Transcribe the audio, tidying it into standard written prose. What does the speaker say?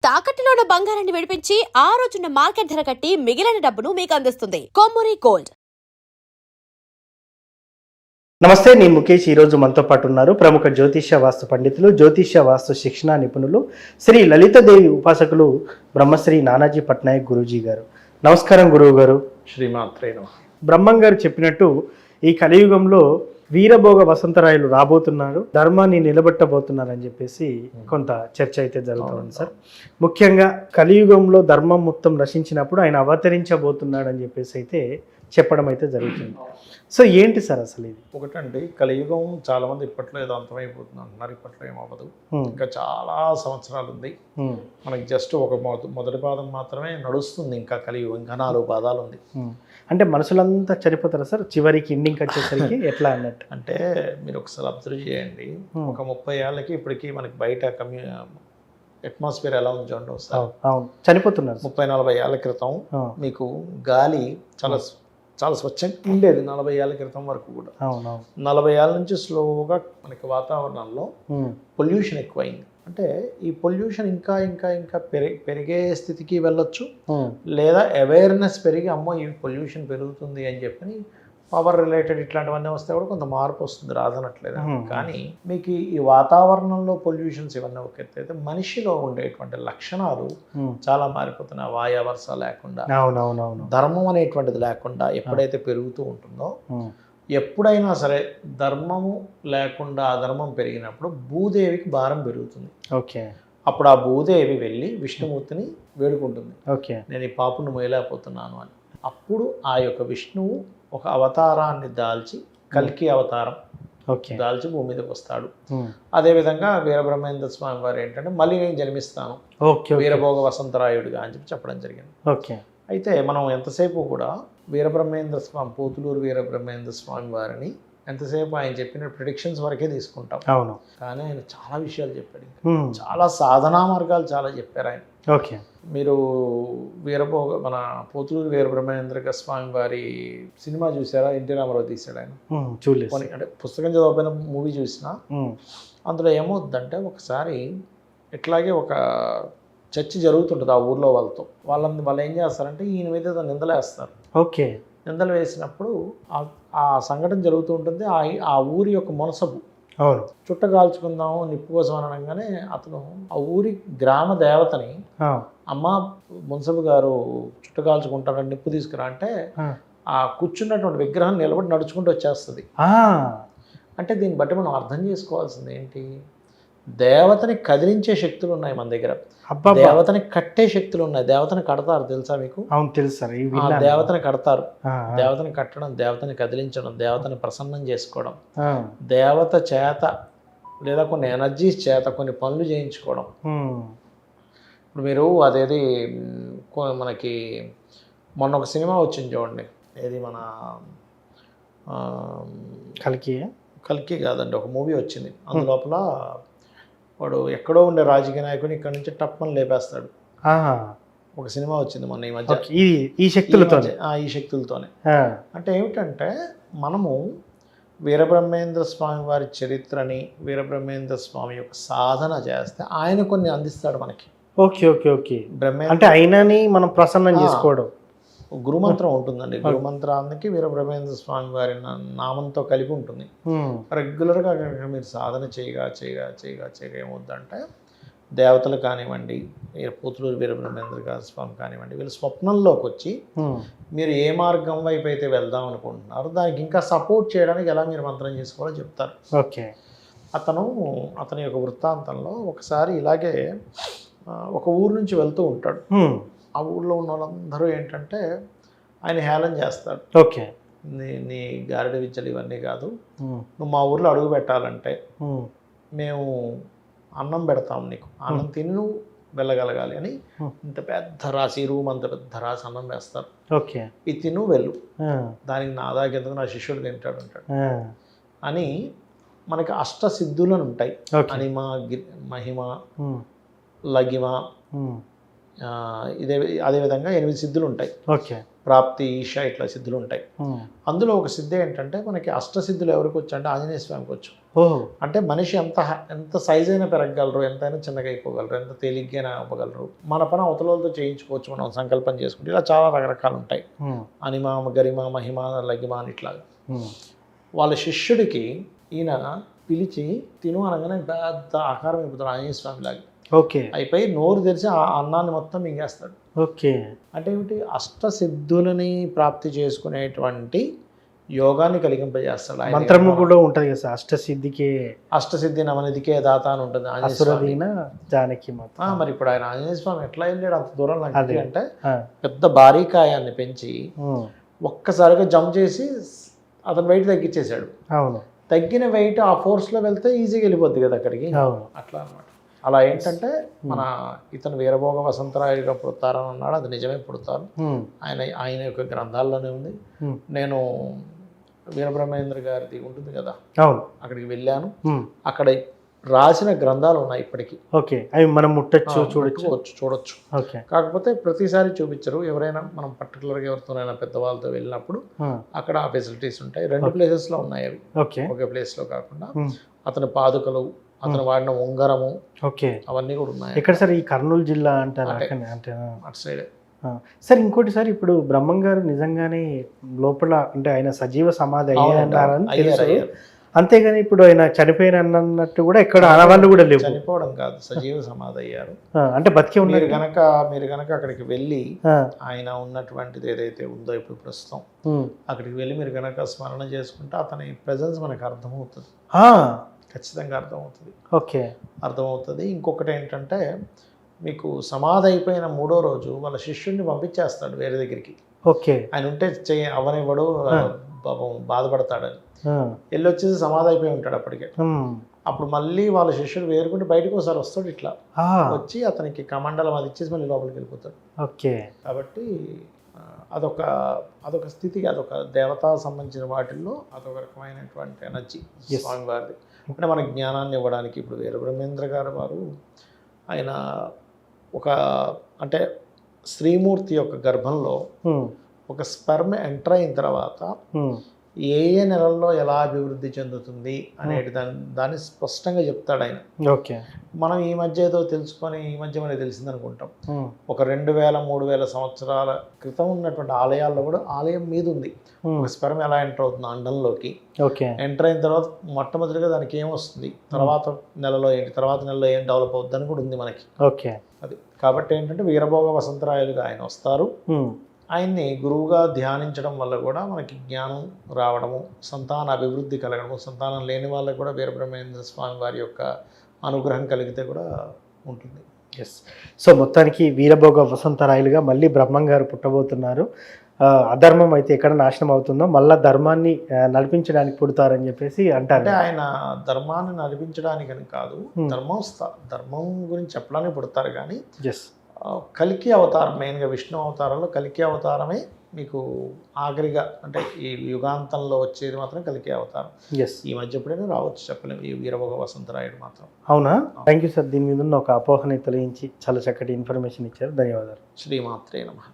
తాకట్టులో ఉన్న బంగారాన్ని విడిపించి ఆ రోజున్న మార్కెట్ ధర కట్టి మిగిలిన డబ్బును మీకు అందిస్తుంది కొమ్మూరి గోల్డ్. నమస్తే, నేను ముఖేష్. ఈరోజు మనతో పాటు ఉన్నారు ప్రముఖ జ్యోతిష్య వాస్తు పండితులు, జ్యోతిష్య వాస్తు శిక్షణ నిపుణులు, శ్రీ లలితాదేవి ఉపాసకులు బ్రహ్మశ్రీ నానాజీ పట్నాయక్ గురూజీ గారు. నమస్కారం గురువు గారు. శ్రీమాత్రే నమః. బ్రహ్మం గారు చెప్పినట్టు ఈ కలియుగంలో వీరభోగ వసంతరాయలు రాబోతున్నారు, ధర్మాన్ని నిలబెట్టబోతున్నారు అని చెప్పేసి కొంత చర్చ అయితే జరుగుతుంది సార్. ముఖ్యంగా కలియుగంలో ధర్మం మొత్తం నశించినప్పుడు ఆయన అవతరించబోతున్నాడు అని చెప్పేసి అయితే చెప్పడం అయితే జరుగుతుంది. సో ఏంటి సార్ అసలు ఇది? ఒకటండి, కలియుగం చాలా మంది ఇప్పట్లో ఏదో అంతమైపోతుంది అంటున్నారు. ఇప్పట్లో ఏమవ్వదు, ఇంకా చాలా సంవత్సరాలు ఉంది. మనకి జస్ట్ ఒక మొదటి పాదం మాత్రమే నడుస్తుంది. ఇంకా కలియుగం ఇంకా 4 పాదాలు ఉంది. అంటే మనుషులంతా చనిపోతారా సార్ చివరికి ఎండింగ్ వచ్చేసరికి? ఎట్లా అన్నట్టు అంటే మీరు ఒకసారి అబ్జర్వ్ చేయండి. ఒక 30 ఏళ్ళకి ఇప్పటికీ మనకి బయట అట్మాస్ఫియర్ ఎలా ఉంది చూడండి ఒకసారి. అవును, చనిపోతున్నారు. 30-40 ఏళ్ళ క్రితం మీకు గాలి చాలా చాలా స్వచ్ఛంగా ఉండేది. 40 ఏళ్ళ క్రితం వరకు కూడా. 40 ఏళ్ళ నుంచి స్లోగా మనకి వాతావరణంలో పొల్యూషన్ ఎక్కువైంది. అంటే ఈ పొల్యూషన్ ఇంకా ఇంకా ఇంకా పెరిగే స్థితికి వెళ్ళొచ్చు, లేదా అవేర్నెస్ పెరిగి అమ్మో ఈ పొల్యూషన్ పెరుగుతుంది అని చెప్పి పవర్ రిలేటెడ్ ఇట్లాంటివన్నీ వస్తే కూడా కొంత మార్పు వస్తుంది, రాదనట్లేదు. కానీ మీకు ఈ వాతావరణంలో పొల్యూషన్స్ ఇవన్నీ ఒక ఎత్తు అయితే మనిషిలో ఉండేటువంటి లక్షణాలు చాలా మారిపోతున్నాయి. వాయావర్స లేకుండా, ధర్మం అనేటువంటిది లేకుండా ఎప్పుడైతే పెరుగుతూ ఉంటుందో, ఎప్పుడైనా సరే ధర్మము లేకుండా అధర్మం పెరిగినప్పుడు భూదేవికి భారం పెరుగుతుంది. ఓకే. అప్పుడు ఆ భూదేవి వెళ్ళి విష్ణుమూర్తిని వేడుకుంటుంది, నేను ఈ పాపును మోయలేకపోతున్నాను అని. అప్పుడు ఆ యొక్క విష్ణువు ఒక అవతారాన్ని దాల్చి, కల్కి అవతారం దాల్చి భూమి మీదకి వస్తాడు. అదేవిధంగా వీరబ్రహ్మేంద్ర స్వామి వారు ఏంటంటే మళ్ళీ నేను జన్మిస్తాను వీరభోగ వసంతరాయుడిగా అని చెప్పడం జరిగింది. అయితే మనం ఎంతసేపు కూడా వీరబ్రహ్మేంద్ర స్వామి, పోతులూరు వీరబ్రహ్మేంద్ర స్వామి వారిని ఎంతసేపు ఆయన చెప్పిన ప్రిడిక్షన్స్ వరకే తీసుకుంటాం. అవును. కానీ ఆయన చాలా విషయాలు చెప్పాడు, చాలా సాధనా మార్గాలు చాలా చెప్పారు ఆయన. ఓకే. మీరు మన పోతులూరు వీరబ్రహ్మేంద్ర స్వామి వారి సినిమా చూసారా? ఎన్టీ రామారావు తీశాడు ఆయన. చూడలేదు. అంటే పుస్తకం చదవకపోయిన మూవీ చూసిన అందులో ఏమవుద్దంటే, ఒకసారి ఇట్లాగే ఒక చర్చ జరుగుతుంటుంది ఆ ఊర్లో వాళ్ళు ఏం చేస్తారంటే ఈయన మీద ఏదో నిందలేస్తారు. ఓకే. నిందలు వేసినప్పుడు ఆ సంఘటన జరుగుతూ ఉంటుంది. ఆ ఊరి యొక్క మునసబు చుట్ట కాల్చుకుందాము నిప్పు కోసం అనగానే అతను ఆ ఊరి గ్రామ దేవతని, అమ్మ మున్సబు గారు చుట్ట కాల్చుకుంటారని నిప్పు తీసుకురా అంటే ఆ కూర్చున్నటువంటి విగ్రహం నిలబడి నడుచుకుంటూ వచ్చేస్తుంది. అంటే దీన్ని బట్టి మనం అర్థం చేసుకోవాల్సింది ఏంటి? దేవతని కదిలించే శక్తులు ఉన్నాయి మన దగ్గర, దేవతని కట్టే శక్తులు ఉన్నాయి. దేవతని కడతారు, తెలుసా మీకు? అవును, తెలుసు సార్. దేవతని కడతారు. దేవతని కట్టడం, దేవతని కదిలించడం, దేవతని ప్రసన్నం చేసుకోవడం, దేవత చేత లేదా కొన్ని ఎనర్జీస్ చేత కొన్ని పనులు చేయించుకోవడం. ఇప్పుడు మీరు అదేది మనకి మొన్న ఒక సినిమా వచ్చింది చూడండి, ఏది మన కల్కి కాదండి, ఒక మూవీ వచ్చింది. అందులోపల వాడు ఎక్కడో ఉండే రాజకీయ నాయకుని ఇక్కడ నుంచి టప్పని లేపేస్తాడు. ఒక సినిమా వచ్చింది మొన్న ఈ మధ్య. ఈ శక్తులతోనే. అంటే ఏమిటంటే, మనము వీరబ్రహ్మేంద్ర స్వామి వారి చరిత్రని, వీరబ్రహ్మేంద్ర స్వామి యొక్క సాధన చేస్తే ఆయన కొన్ని అందిస్తాడు మనకి. అంటే ఆయనని మనం ప్రసన్నం చేసుకోవడం. గురుమంత్రం ఉంటుందండి. గురుమంత్రానికి వీరబ్రహ్మేంద్ర స్వామి వారి నామంతో కలిపి ఉంటుంది. రెగ్యులర్గా మీరు సాధన చేయగా ఏమవుద్దంటే, దేవతలు కానివ్వండి, పోతులూరు వీరబ్రహ్మేంద్ర స్వామి కానివ్వండి, వీళ్ళు స్వప్నంలోకి వచ్చి మీరు ఏ మార్గం వైపు అయితే వెళ్దాం అనుకుంటున్నారో దానికి ఇంకా సపోర్ట్ చేయడానికి ఎలా మీరు మంత్రం చేసుకోవాలో చెప్తారు. ఓకే. అతని యొక్క వృత్తాంతంలో ఒకసారి ఇలాగే ఒక ఊరు నుంచి వెళ్తూ ఉంటాడు. ఆ ఊళ్ళో ఉన్న వాళ్ళందరూ ఏంటంటే ఆయన హేళన చేస్తాడు. ఓకే. నీ గారెడి విద్యలు ఇవన్నీ కాదు, నువ్వు మా ఊర్లో అడుగు పెట్టాలంటే మేము అన్నం పెడతాం, నీకు అన్నం తిని నువ్వు వెళ్ళగలగాలి అని ఇంత పెద్ద రాసి, రూమ్ అంత పెద్ద రాసి అన్నం వేస్తారు. ఓకే. ఇది తిను వెళ్ళు, దానికి నా దాకెందుకు, నా శిష్యుడు తింటాడు అంటాడు అని. మనకి అష్టసిద్ధులను ఉంటాయి. అనిమ, మహిమ, లగిమ, ఇదే అదేవిధంగా 8 సిద్ధులు ఉంటాయి. ఓకే. ప్రాప్తి, ఈష ఇట్లా సిద్ధులు ఉంటాయి. అందులో ఒక సిద్ధి ఏంటంటే మనకి అష్టసిద్ధులు ఎవరికి వచ్చు అంటే ఆంజనేయ స్వామికి వచ్చు. ఓహో. అంటే మనిషి ఎంత సైజ్ అయినా పెరగగలరు, ఎంతైనా చిన్నగా అయిపోగలరు, ఎంత తేలిగ్గా అవ్వగలరు, మన పని అవతలతో చేయించుకోవచ్చు మనం సంకల్పం చేసుకుంటే. ఇలా చాలా రకరకాలు ఉంటాయి. అనిమ, గరిమ, మహిమ, లగిమ అని ఇట్లాగా. వాళ్ళ శిష్యుడికి ఈయన పిలిచి తిను అనగానే పెద్ద ఆకారం అయిపోతాడు ఆంజనేయ స్వామి లాగా. ఓకే. అయిపోయి నోరు తెరిచి ఆ అన్నాన్ని మొత్తం మింగేస్తాడు. ఓకే. అంటే ఏమిటి, అష్టసిద్ధులని ప్రాప్తి చేసుకునేటువంటి యోగాన్ని కలిగింపజేస్తాడు. మంత్రము కూడా ఉంటుంది కదా సార్, అష్టసిద్ధికి అష్టసిద్ధి నవనిధికే దాత అని ఉంటుంది అసురదీన జానకి మాత. మరి ఇప్పుడు ఆయన ఆంజనేయ స్వామి ఎట్లా వెళ్ళాడు అంత దూరం నాకు అదే. అంటే పెద్ద భారీకాయాన్ని పెంచి ఒక్కసారిగా జంప్ చేసి అతను వెయిట్ తగ్గించేశాడు. అవును. తగ్గిన వెయిట్ ఆ ఫోర్స్లో వెళ్తే ఈజీగా వెళ్ళిపోద్ది కదా అక్కడికి. అవును. అట్లా అనమాట. అలా ఏంటంటే మన ఇతను వీరభోగ వసంతరాయుడుగా పుడతారని అన్నాడు, అది నిజమే పుడతారు. ఆయన యొక్క గ్రంథాల్లోనే ఉంది. నేను వీరబ్రహ్మేంద్ర గారిది ఉంటుంది కదా, అవును, అక్కడికి వెళ్ళాను. అక్కడ రాసిన గ్రంథాలు ఉన్నాయి ఇప్పటికీ. ఓకే. అవి మనం ముట్టచ్చు, చూడొచ్చు. ఓకే. కాకపోతే ప్రతిసారి చూపించరు. ఎవరైనా మనం పర్టికులర్గా ఎవరితోనైనా పెద్దవాళ్ళతో వెళ్ళినప్పుడు అక్కడ ఆ ఫెసిలిటీస్ ఉంటాయి. 2 ప్లేసెస్లో ఉన్నాయి అవి, ఒకే ప్లేస్లో కాకుండా. అతని పాదుకలు, అతను వాడిన ఉంగరము, ఓకే, అవన్నీ కూడా ఉన్నాయి. ఎక్కడ సార్? ఈ కర్నూలు జిల్లా అంటారు అంటే అటు సైడ్. సార్ ఇంకోటి సార్, ఇప్పుడు బ్రహ్మం గారు నిజంగానే లోపల అంటే ఆయన సజీవ సమాధి అయ్యారని తెలుసు, అంతేగాని ఇప్పుడు ఆయన చనిపోయిన అన్నట్టు కూడా ఎక్కడ ఆనవాళ్ళు కూడా లేవు. చనిపోవడం కాదు, సజీవ సమాధి అయ్యారు. అంటే బతికే ఉన్నారు. మీరు గనక అక్కడికి వెళ్ళి ఆయన ఉన్నటువంటిది ఏదైతే ఉందో ఇప్పుడు ప్రస్తుతం అక్కడికి వెళ్ళి మీరు గనక స్మరణ చేసుకుంటే అతని ప్రెజెన్స్ మనకు అర్థమవుతుంది. ఖచ్చితంగా అర్థమవుతుంది. ఓకే, అర్థమవుతుంది. ఇంకొకటి ఏంటంటే మీకు సమాధి అయిపోయిన 3వ రోజు వాళ్ళ శిష్యుడిని పంపించేస్తాడు వేరే దగ్గరికి. ఓకే. ఆయన ఉంటే అవనివ్వడు, పాపం బాధపడతాడని. వెళ్ళి వచ్చేసి సమాధి అయిపోయి ఉంటాడు అప్పటికే. అప్పుడు మళ్ళీ వాళ్ళ శిష్యుడు వేరుకుంటే బయటకు ఒకసారి వస్తాడు, ఇట్లా వచ్చి అతనికి కమండలం అది ఇచ్చేసి మళ్ళీ లోపలికి వెళ్ళిపోతాడు. ఓకే. కాబట్టి అదొక స్థితికి, అదొక దేవతా సంబంధించిన వాటిల్లో అదొక రకమైనటువంటి ఎనర్జీ స్వామివారిది. అంటే మనకి జ్ఞానాన్ని ఇవ్వడానికి. ఇప్పుడు వీరబ్రహ్మేంద్ర గారు వారు ఆయన అంటే శ్రీమూర్తి యొక్క గర్భంలో ఒక స్పెర్మ్ ఎంటర్ అయిన తర్వాత ఏ నెలల్లో ఎలా అభివృద్ధి చెందుతుంది అనేది దాన్ని స్పష్టంగా చెప్తాడు ఆయన. ఓకే. మనం ఈ మధ్య ఏదో తెలుసుకొని ఈ మధ్య మనకి తెలిసింది అనుకుంటాం. ఒక 2000-3000 సంవత్సరాల క్రితం ఉన్నటువంటి ఆలయాల్లో కూడా ఆలయం మీద ఉంది ఒక స్పెర్మ్ ఎలా ఎంటర్ అవుతుంది అండంలోకి. ఎంటర్ అయిన తర్వాత మొట్టమొదటిగా దానికి ఏమొస్తుంది, తర్వాత నెలలో ఏం డెవలప్ అవుతుంది అని కూడా ఉంది మనకి. ఓకే. అది కాబట్టి ఏంటంటే వీరభోగ వసంతరాయలుగా ఆయన వస్తారు. ఆయన్ని గురువుగా ధ్యానించడం వల్ల కూడా మనకి జ్ఞానం రావడము, సంతాన అభివృద్ధి కలగడము, సంతానం లేని వాళ్ళకి కూడా వీరబ్రహ్మేంద్ర స్వామి వారి యొక్క అనుగ్రహం కలిగితే కూడా ఉంటుంది. ఎస్. సో మొత్తానికి వీరభోగ వసంతరాయలుగా మళ్ళీ బ్రహ్మం గారు పుట్టబోతున్నారు. అధర్మం అయితే ఎక్కడ నాశనం అవుతుందో మళ్ళీ ధర్మాన్ని నడిపించడానికి పుడతారని చెప్పేసి అంటారు. అంటే ఆయన ధర్మాన్ని నడిపించడానికని కాదు, ధర్మం గురించి చెప్పడానికి పుడతారు. కానీ కల్కి అవతారం, మెయిన్గా విష్ణు అవతారంలో కల్కి అవతారమే మీకు ఆఖరిగా, అంటే ఈ యుగాంతంలో వచ్చేది మాత్రం కల్కి అవతారం. ఈ మధ్య ఎప్పుడైనా రావచ్చు, చెప్పలేము. ఈ వీరభోగ వసంతరాయుడు మాత్రం. అవునా? Thank you sir. దీని మీద ఉన్న ఒక అపోహని తొలగించి చాలా చక్కటి ఇన్ఫర్మేషన్ ఇచ్చారు. ధన్యవాదాలు. శ్రీమాత్రే నమః.